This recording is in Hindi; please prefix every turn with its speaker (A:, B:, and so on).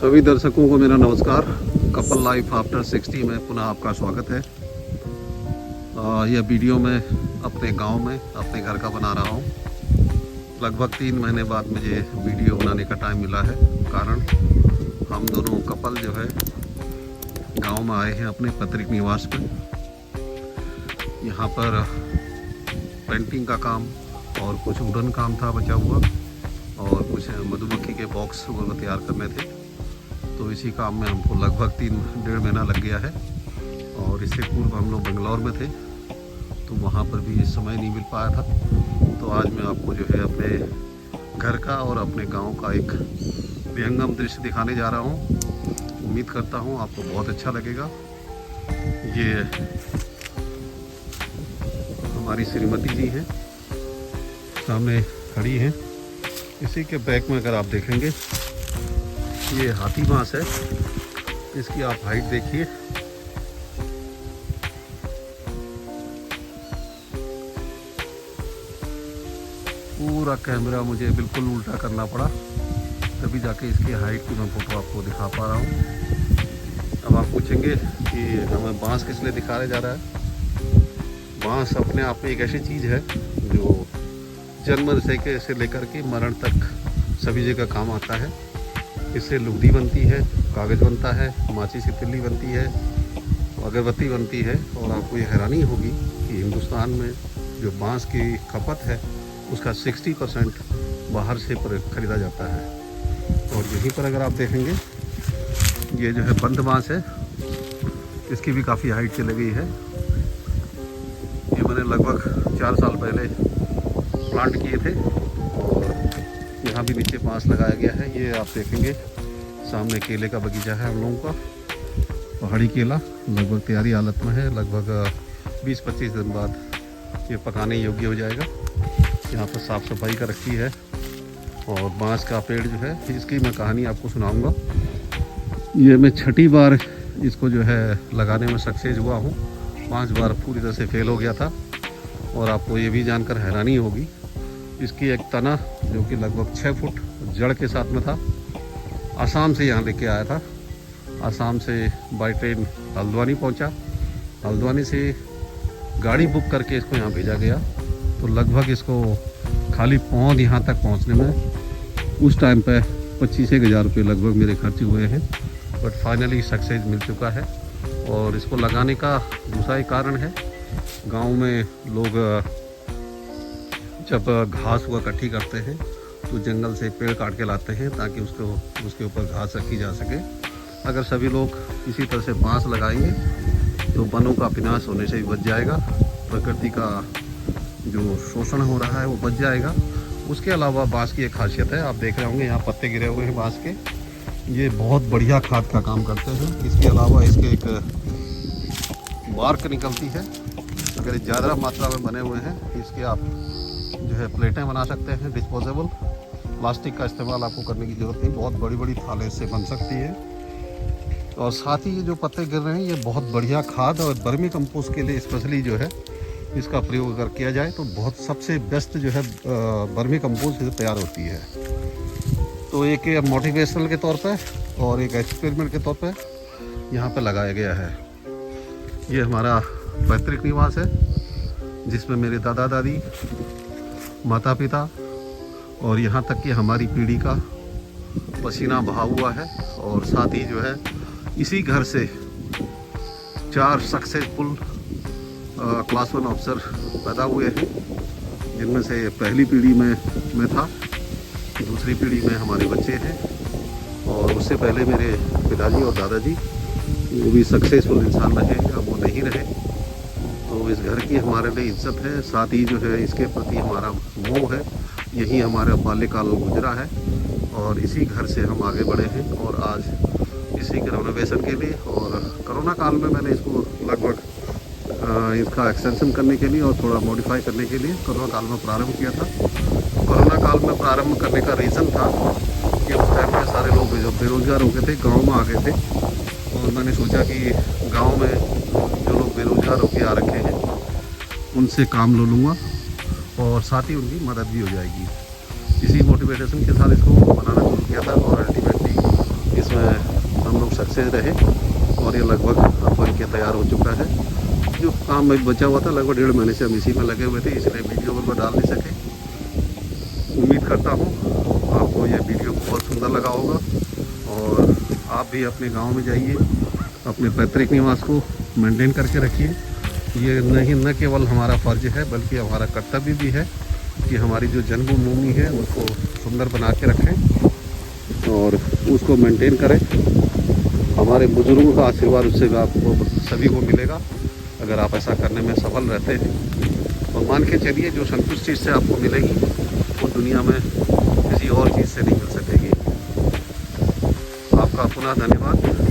A: सभी दर्शकों को मेरा नमस्कार। कपल लाइफ आफ्टर 60 में पुनः आपका स्वागत है। यह वीडियो मैं अपने गांव में अपने घर का बना रहा हूं। लगभग 3 महीने बाद मुझे वीडियो बनाने का टाइम मिला है, कारण हम दोनों कपल जो है गांव में आए हैं अपने पैतृक निवास में। यहाँ पर पेंटिंग का काम और कुछ वुडन काम था बचा हुआ, और कुछ मधुमक्खी के बॉक्स वो तैयार करने थे। तो इसी काम में हमको लगभग 3-1.5 महीना लग गया है। और इससे पूर्व हम लोग बेंगलोर में थे, तो वहाँ पर भी समय नहीं मिल पाया था। तो आज मैं आपको जो है अपने घर का और अपने गांव का एक विहंगम दृश्य दिखाने जा रहा हूँ। उम्मीद करता हूँ आपको बहुत अच्छा लगेगा। ये हमारी श्रीमती जी हैं, सामने खड़ी हैं। इसी के बैक में अगर आप देखेंगे, ये हाथी बांस है। इसकी आप हाइट देखिए, पूरा कैमरा मुझे बिल्कुल उल्टा करना पड़ा, तभी जाके इसकी हाइट की मैं फोटो आपको दिखा पा रहा हूँ। अब आप पूछेंगे कि हमें बांस किस लिए दिखाया जा रहा है। बांस अपने आप में एक ऐसी चीज़ है जो जन्म से लेकर के मरण तक सभी जगह काम आता है। इससे लुगदी बनती है, कागज़ बनता है, माचिस की तिल्ली बनती है, अगरबत्ती बनती है। और आपको ये हैरानी होगी कि हिंदुस्तान में जो बांस की खपत है उसका 60% बाहर से ख़रीदा जाता है। और यहीं पर अगर आप देखेंगे, ये जो है बंद बांस है, इसकी भी काफ़ी हाइट चली गई है। ये मैंने लगभग 4 साल पहले प्लांट किए थे, और यहाँ भी नीचे बांस लगाया गया है। ये आप देखेंगे सामने केले का बगीचा है हम लोगों का, पहाड़ी केला लगभग तैयारी हालत में है। लगभग 20-25 दिन बाद ये पकाने योग्य हो जाएगा। यहाँ पर साफ़ सफाई का रखी है। और बांस का पेड़ जो है, इसकी मैं कहानी आपको सुनाऊंगा। ये मैं 6ठी बार इसको जो है लगाने में सक्सेस हुआ हूँ। 5 बार पूरी तरह से फेल हो गया था। और आपको ये भी जानकर हैरानी होगी, इसकी एक तना जो कि लगभग 6 फुट जड़ के साथ में था, आसाम से यहाँ लेके आया था। आसाम से बाई ट्रेन हल्द्वानी पहुँचा, हल्द्वानी से गाड़ी बुक करके इसको यहाँ भेजा गया। तो लगभग इसको खाली पौध यहाँ तक पहुँचने में उस टाइम पे 25-1 हज़ार रुपये लगभग मेरे खर्च हुए हैं। बट फाइनली सक्सेस मिल चुका है। और इसको लगाने का दूसरा एक कारण है, गांव में लोग जब घास हुआ इकट्ठी करते हैं तो जंगल से पेड़ काट के लाते हैं ताकि उसके ऊपर घास रखी जा सके। अगर सभी लोग इसी तरह से बांस लगाएंगे तो वनों का विनाश होने से भी बच जाएगा, प्रकृति का जो शोषण हो रहा है वो बच जाएगा। उसके अलावा बांस की एक खासियत है, आप देख रहे होंगे यहाँ पत्ते गिरे हुए हैं बांस के, ये बहुत बढ़िया खाद का काम करते हैं। इसके अलावा इसके एक बार्क निकलती है। अगर ज़्यादा मात्रा में बने हुए हैं, इसके आप जो है प्लेटें बना सकते हैं डिस्पोजेबल। प्लास्टिक का इस्तेमाल आपको करने की ज़रूरत नहीं, बहुत बड़ी बड़ी थालें इससे बन सकती है। और साथ ही ये जो पत्ते गिर रहे हैं, ये बहुत बढ़िया खाद और वर्मी कंपोस्ट के लिए स्पेशली जो है इसका प्रयोग अगर किया जाए तो बहुत सबसे बेस्ट जो है वर्मी कंपोस्ट तैयार होती है। तो एक मोटिवेशनल के तौर पे और एक एक्सपेरिमेंट के तौर पे यहाँ पे लगाया गया है। ये हमारा पैतृक निवास है, जिसमें मेरे दादा दादी, माता पिता और यहाँ तक कि हमारी पीढ़ी का पसीना बहा हुआ है। और साथ ही जो है इसी घर से 4 सक्सेसफुल क्लास 1 अफसर पैदा हुए हैं, जिनमें से पहली पीढ़ी में मैं था, दूसरी पीढ़ी में हमारे बच्चे हैं, और उससे पहले मेरे पिताजी और दादाजी वो भी सक्सेसफुल इंसान रहे, अब वो नहीं रहे। तो इस घर की हमारे लिए इज्जत है, साथ ही जो है इसके प्रति हमारा मोह है। यही हमारा बाल्यकाल गुजरा है और इसी घर से हम आगे बढ़े हैं। और आज इसी के रेनोवेशन के लिए, और कोरोना काल में मैंने इसको लगभग इसका एक्सटेंशन करने के लिए और थोड़ा मॉडिफाई करने के लिए कोरोना काल में प्रारंभ किया था। कोरोना काल में प्रारंभ करने का रीज़न था कि उस टाइम पे सारे लोग बेरोज़गार हो गए थे, गाँव में आ गए थे। और मैंने सोचा कि गांव में जो लोग बेरोज़गार होकर आ रखे हैं उनसे काम ले लूँगा और साथ ही उनकी मदद भी हो जाएगी। इसी मोटिवेशन के साथ इसको बनाना शुरू किया था। और अल्टीमेटली इसमें हम लोग सक्सेस रहे और ये लगभग अब बन के तैयार हो चुका है। जो काम में बचा हुआ था लगभग 1.5 महीने से हम इसी में लगे हुए थे, इसलिए वीडियो को डाल नहीं सके। उम्मीद करता हूँ आपको ये वीडियो बहुत सुंदर लगा होगा और आप भी अपने गांव में जाइए, अपने पैतृक निवास को मेंटेन करके रखिए। ये नहीं न केवल हमारा फ़र्ज है बल्कि हमारा कर्तव्य भी है कि हमारी जो जन्मभूमि है उसको सुंदर बना के रखें और उसको मेंटेन करें। हमारे बुजुर्गों का आशीर्वाद उससे आपको सभी को मिलेगा अगर आप ऐसा करने में सफल रहते हैं। और मान के चलिए जो संतुष्टि से आपको मिलेगी वो दुनिया में किसी और चीज़ से नहीं मिल सकेगी। आपका पुनः धन्यवाद।